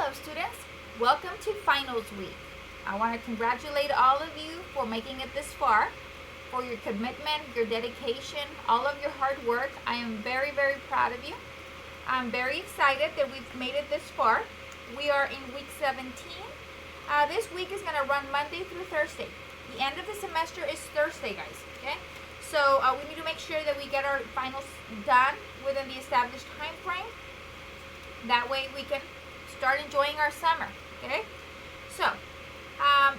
Hello students, welcome to finals week. I want to congratulate all of you for making it this far, for your commitment, your dedication, all of your hard work. I am very, very proud of you. I'm very excited that we've made it this far. We are in week 17. This week is going to run Monday through Thursday. The end of the semester is Thursday, guys, okay? So we need to make sure that we get our finals done within the established time frame. That way we can start enjoying our summer, okay? So,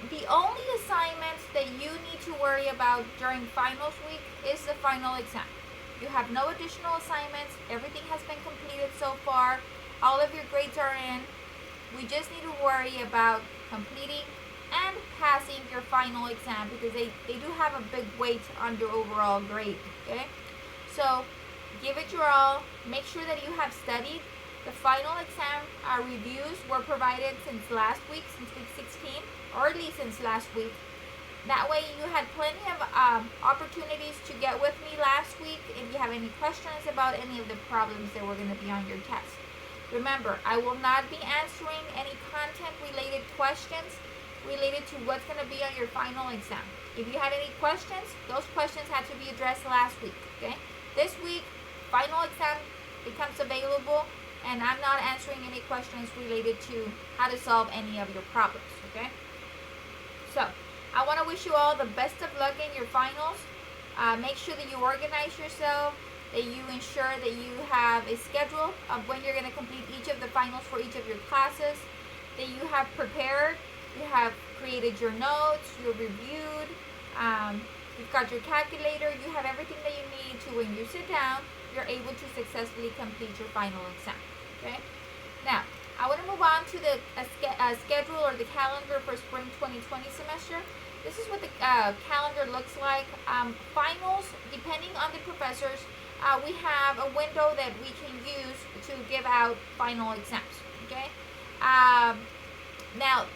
the only assignments that you need to worry about during finals week is the final exam. You have no additional assignments. Everything has been completed so far. All of your grades are in. We just need to worry about completing and passing your final exam because they do have a big weight on your overall grade, okay? So, give it your all. Make sure that you have studied. The final exam reviews were provided since last week, since week 16, or at least since last week. That way you had plenty of opportunities to get with me last week if you have any questions about any of the problems that were going to be on your test. Remember, I will not be answering any content-related questions related to what's going to be on your final exam. If you had any questions, those questions had to be addressed last week, okay? This week, final exam becomes available, and I'm not answering any questions related to how to solve any of your problems, okay? So, I want to wish you all the best of luck in your finals. Make sure that you organize yourself, that you ensure that you have a schedule of when you're going to complete each of the finals for each of your classes, that you have prepared, you have created your notes, you've reviewed, you've got your calculator, you have everything that you need to, when you sit down, you're able to successfully complete your final exam, okay? Now, I want to move on to the schedule or the calendar for spring 2020 semester. This is what the calendar looks like. Finals, depending on the professors, we have a window that we can use to give out final exams, okay? Now,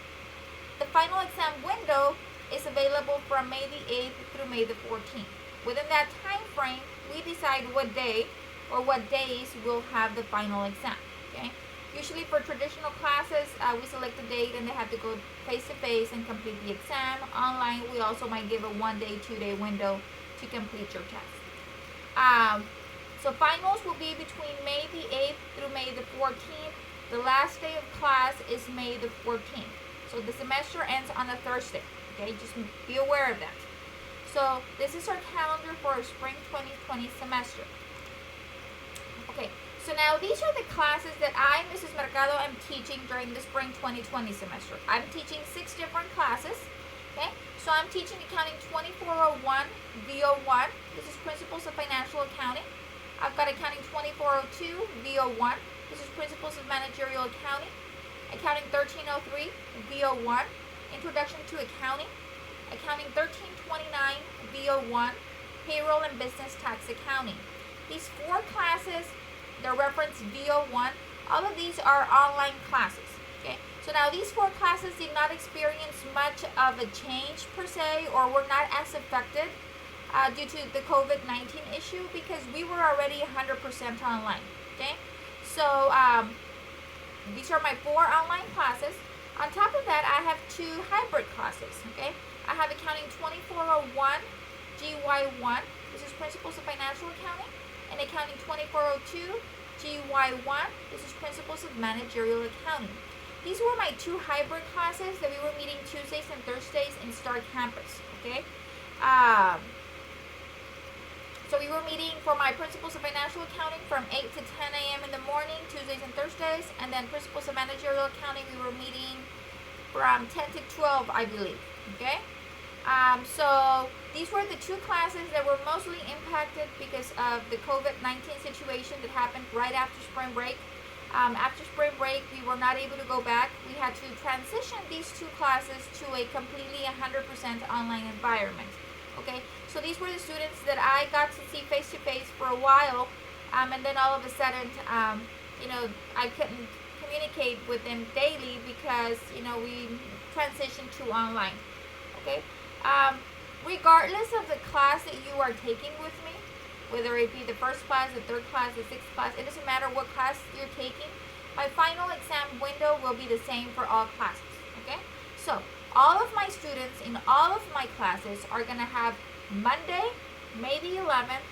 the final exam window is available from May the 8th through May the 14th. Within that time frame, we decide what day or what days we'll have the final exam, okay? Usually for traditional classes, we select a date and they have to go face-to-face and complete the exam. Online, we also might give a 1-day, 2-day window to complete your test. So finals will be between May the 8th through May the 14th. The last day of class is May the 14th. So the semester ends on a Thursday, okay? Just be aware of that. So this is our calendar for our spring 2020 semester. Okay, so now these are the classes that I, Mrs. Mercado, am teaching during the spring 2020 semester. I'm teaching 6 different classes, okay? So I'm teaching Accounting 2401, VO1. This is Principles of Financial Accounting. I've got Accounting 2402, VO1. This is Principles of Managerial Accounting. Accounting 1303, VO1. Introduction to Accounting. Accounting 1329, VO1, Payroll and Business Tax Accounting. These 4 classes, they're referenced VO1. All of these are online classes, okay? So now these 4 classes did not experience much of a change per se, or were not as affected due to the COVID-19 issue because we were already 100% online, okay? So these are my 4 online classes. On top of that, I have 2 hybrid classes, okay? I have Accounting 2401, GY1. This is Principles of Financial Accounting. And Accounting 2402, GY1. This is Principles of Managerial Accounting. These were my 2 hybrid classes that we were meeting Tuesdays and Thursdays in Star Campus, okay? So we were meeting for my Principles of Financial Accounting from 8 to 10 a.m. in the morning, Tuesdays and Thursdays. And then Principles of Managerial Accounting, we were meeting from 10 to 12, I believe, okay? So these were the 2 classes that were mostly impacted because of the COVID-19 situation that happened right after spring break. After spring break, we were not able to go back. We had to transition these 2 classes to a completely 100% online environment. Okay, so these were the students that I got to see face-to-face for a while, and then all of a sudden, I couldn't communicate with them daily because, we transitioned to online. Okay. Regardless of the class that you are taking with me, whether it be the first class, the third class, the sixth class, it doesn't matter what class you're taking, My final exam window will be the same for all classes, okay? So all of my students in all of my classes are going to have Monday, May the 11th,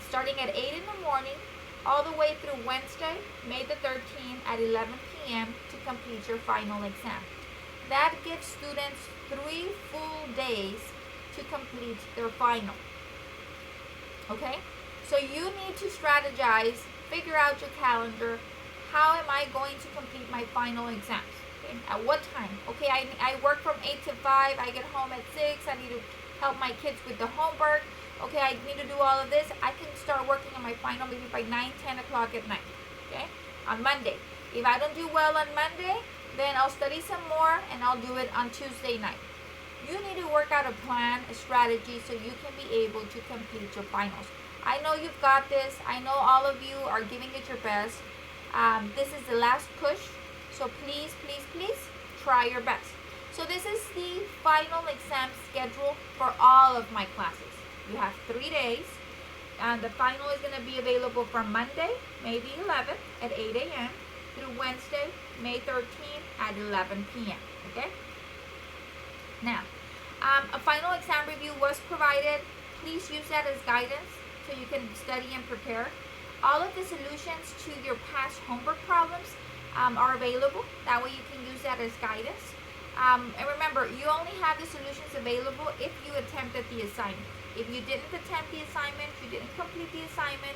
starting at 8 in the morning, all the way through Wednesday, May the 13th at 11 p.m. to complete your final exam. That gives students 3 full days to complete their final. Okay? So you need to strategize, figure out your calendar. How am I going to complete my final exams? Okay? At what time? Okay, I work from 8 to 5. I get home at 6. I need to help my kids with the homework. Okay, I need to do all of this. I can start working on my final maybe by 9, 10 o'clock at night. Okay? On Monday. If I don't do well on Monday, then I'll study some more and I'll do it on Tuesday night. You need to work out a plan, a strategy, so you can be able to complete your finals. I know you've got this. I know all of you are giving it your best. This is the last push. So please, please, please try your best. So this is the final exam schedule for all of my classes. You have 3 days. And the final is going to be available from Monday, May the 11th at 8 a.m. through Wednesday, May 13th at 11 p.m. Okay? Now, a final exam review was provided. Please use that as guidance so you can study and prepare. All of the solutions to your past homework problems are available. That way you can use that as guidance. And remember, you only have the solutions available if you attempted the assignment. If you didn't attempt the assignment, you didn't complete the assignment,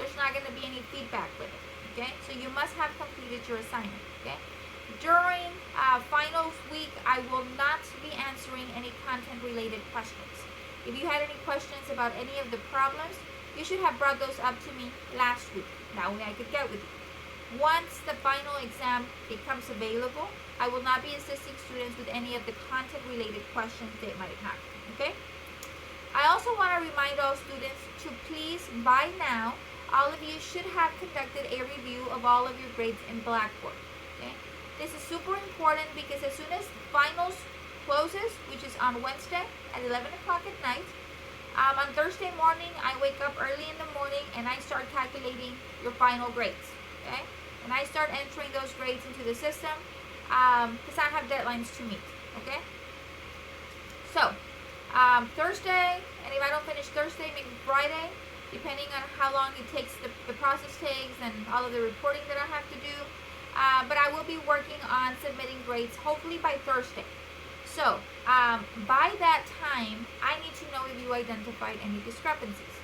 there's not going to be any feedback with it. Okay? So you must have completed your assignment. Okay? During finals week, I will not be answering any content-related questions. If you had any questions about any of the problems, you should have brought those up to me last week. That way I could get with you. Once the final exam becomes available, I will not be assisting students with any of the content-related questions they might have. Okay? I also want to remind all students to please, by now, all of you should have conducted a review of all of your grades in Blackboard. Okay? This is super important because as soon as finals closes, which is on Wednesday at 11 o'clock at night, on Thursday morning, I wake up early in the morning and I start calculating your final grades. Okay? And I start entering those grades into the system because I have deadlines to meet. Okay? So, Thursday, and if I don't finish Thursday, maybe Friday, depending on how long it takes, the process takes, and all of the reporting that I have to do. But I will be working on submitting grades hopefully by Thursday. So, by that time, I need to know if you identified any discrepancies.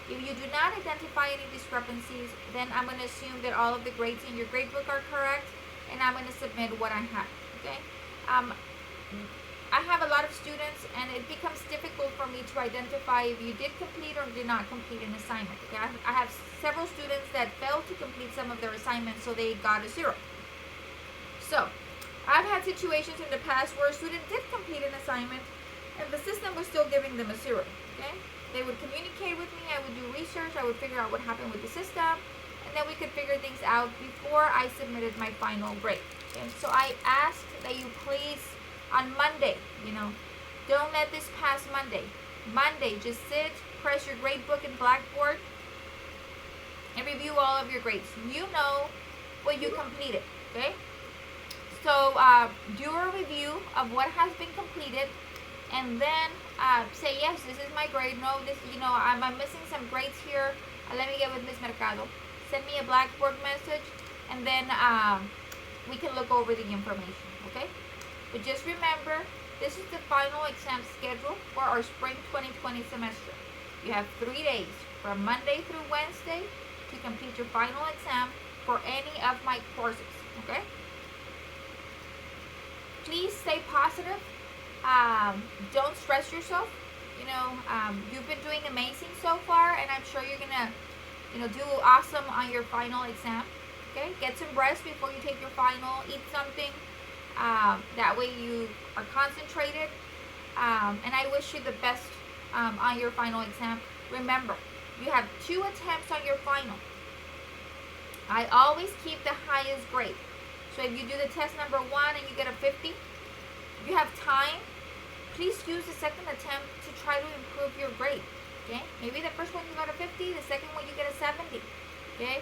If you do not identify any discrepancies, then I'm going to assume that all of the grades in your gradebook are correct, and I'm going to submit what I have. Okay? I have a lot of students, and it becomes difficult for me to identify if you did complete or did not complete an assignment. Okay? I have several students that failed to complete some of their assignments, so they got a 0. So, I've had situations in the past where a student did complete an assignment, and the system was still giving them a 0. Okay? They would communicate with me, I would do research, I would figure out what happened with the system, and then we could figure things out before I submitted my final grade. Okay? So I ask that you please, on Monday, don't let this pass Monday. Monday, just sit, press your grade book in Blackboard, and review all of your grades. You know what you completed, okay? So do a review of what has been completed, and then say, yes, this is my grade. No, this, I'm missing some grades here. Let me get with Ms. Mercado. Send me a Blackboard message, and then we can look over the information, okay? But just remember, this is the final exam schedule for our spring 2020 semester. You have 3 days, from Monday through Wednesday, to complete your final exam for any of my courses, okay? Please stay positive. Don't stress yourself. You've been doing amazing so far, and I'm sure you're gonna, do awesome on your final exam. Okay, get some rest before you take your final. Eat something. That way you are concentrated. And I wish you the best on your final exam. Remember, you have 2 attempts on your final. I always keep the highest grade. So if you do the test number 1 and you get a 50, you have time. Please use the second attempt to try to improve your grade. Okay? Maybe the first one you got a 50, the second one you get a 70. Okay?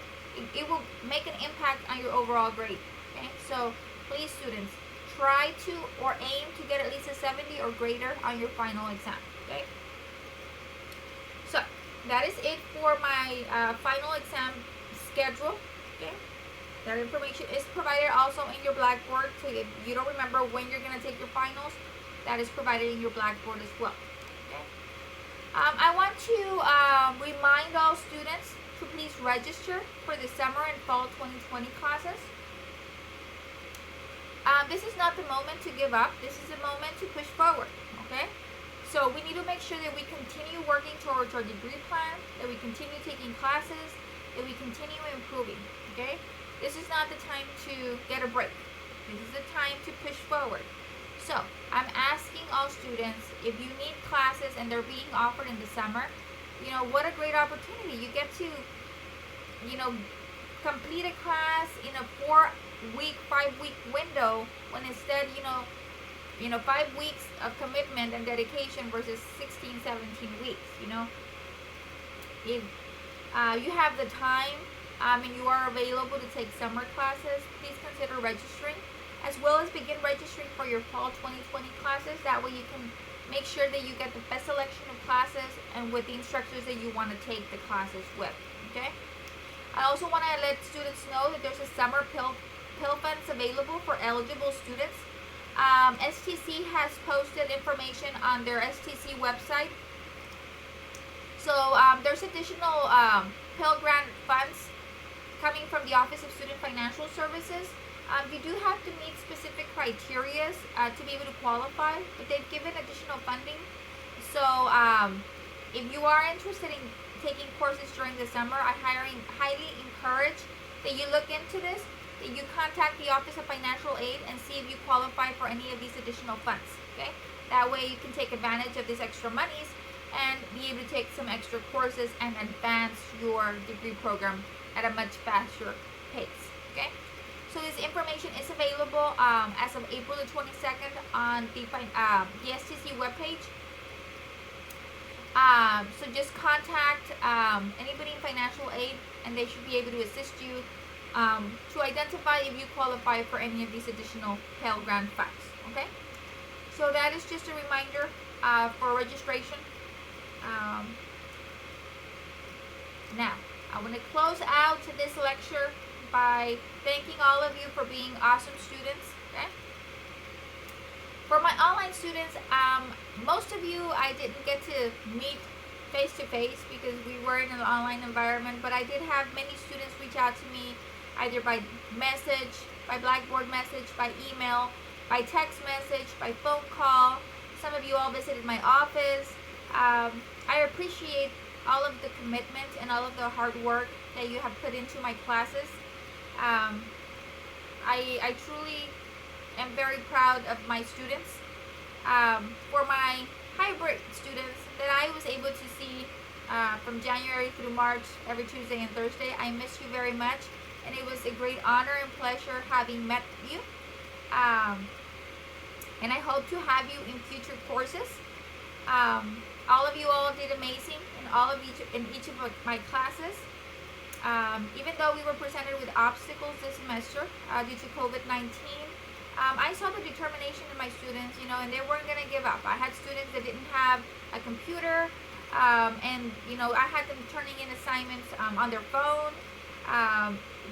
it will make an impact on your overall grade. Okay, so please, students, try to or aim to get at least a 70 or greater on your final exam. Okay, so that is it for my final exam schedule. Okay, that information is provided also in your Blackboard. So if you don't remember when you're going to take your finals, that is provided in your Blackboard as well. Okay. I want to remind all students to please register for the summer and fall 2020 classes. This is not the moment to give up. This is the moment to push forward. Okay. So we need to make sure that we continue working towards our degree plan, that we continue taking classes, that we continue improving. Okay. This is not the time to get a break. This is the time to push forward. So I'm asking all students, if you need classes and they're being offered in the summer, you know, what a great opportunity. You get to, you know, complete a class in a 4-week, 5-week window, when instead, you know, 5 weeks of commitment and dedication versus 16, 17 weeks, you know. If you have the time, and you are available to take summer classes, please consider registering, as well as begin registering for your fall 2020 classes. That way you can make sure that you get the best selection of classes and with the instructors that you want to take the classes with. Okay. I also want to let students know that there's a summer Pell funds available for eligible students. STC has posted information on their STC website. So there's additional Pell Grant funds coming from the Office of Student Financial Services. You do have to meet specific criteria to be able to qualify, but they've given additional funding. So if you are interested in taking courses during the summer, I highly encourage that you look into this, that you contact the Office of Financial Aid and see if you qualify for any of these additional funds. Okay, that way you can take advantage of these extra monies and be able to take some extra courses and advance your degree program at a much faster pace. Okay, so this information is available as of April the 22nd on the STC webpage. So just contact anybody in financial aid, and they should be able to assist you to identify if you qualify for any of these additional Pell Grant funds. Okay, so that is just a reminder for registration. Now, I want to close out this lecture by thanking all of you for being awesome students. Okay? For my online students, most of you I didn't get to meet face to face because we were in an online environment, but I did have many students reach out to me either by message, by Blackboard message, by email, by text message, by phone call. Some of you all visited my office. I appreciate all of the commitment and all of the hard work that you have put into my classes. I truly am very proud of my students. For my hybrid students that I was able to see from January through March, every Tuesday and Thursday, I miss you very much, and it was a great honor and pleasure having met you. And I hope to have you in future courses. All of you all did amazing in each of my classes. Even though we were presented with obstacles this semester due to COVID-19, I saw the determination in my students, you know, and they weren't going to give up. I had students that didn't have a computer, and, you know, I had them turning in assignments on their phone.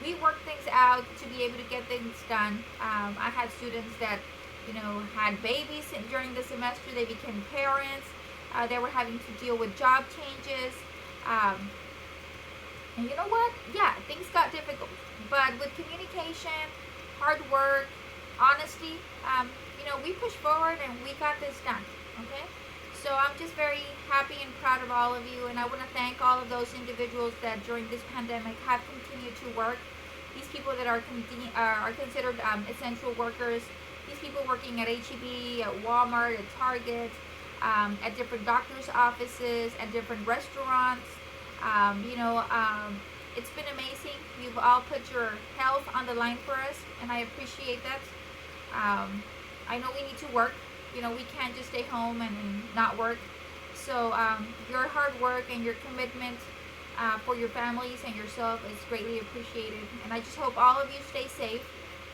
We worked things out to be able to get things done. I had students that, you know, had babies during the semester. They became parents. They were having to deal with job changes. And you know what? Yeah, things got difficult. But with communication, hard work, honesty, you know, we pushed forward and we got this done. Okay? So I'm just very happy and proud of all of you. And I want to thank all of those individuals that during this pandemic have continued to work. These people that are considered essential workers. These people working at H-E-B, at Walmart, at Target, at different doctors' offices, at different restaurants. You know, it's been amazing. You've all put your health on the line for us, and I appreciate that. I know we need to work. You know, we can't just stay home and not work. So your hard work and your commitment for your families and yourself is greatly appreciated. And I just hope all of you stay safe,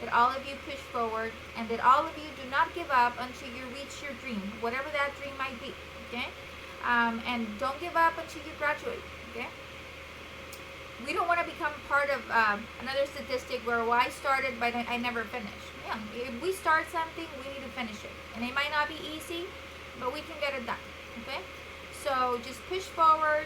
that all of you push forward, and that all of you do not give up until you reach your dream, whatever that dream might be, okay? And don't give up until you graduate, okay? We don't want to become part of another statistic where, well, I started but I never finished. Yeah, if we start something, we need to finish it. And it might not be easy, but we can get it done, okay? So just push forward,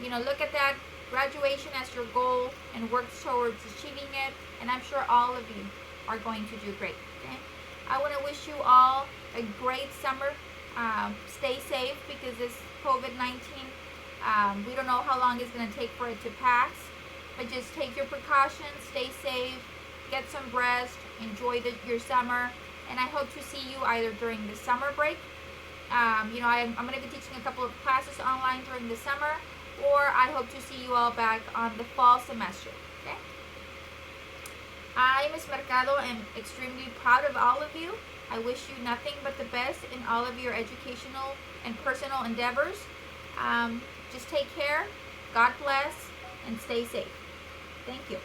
look at that graduation as your goal and work towards achieving it. And I'm sure all of you are going to do great, okay? I want to wish you all a great summer. Stay safe because this COVID-19, we don't know how long it's going to take for it to pass. But just take your precautions, stay safe, get some rest, enjoy your summer. And I hope to see you either during the summer break. I'm going to be teaching a couple of classes online during the summer, or I hope to see you all back on the fall semester. Okay? I, Ms. Mercado, am extremely proud of all of you. I wish you nothing but the best in all of your educational and personal endeavors. Just take care, God bless, and stay safe. Thank you.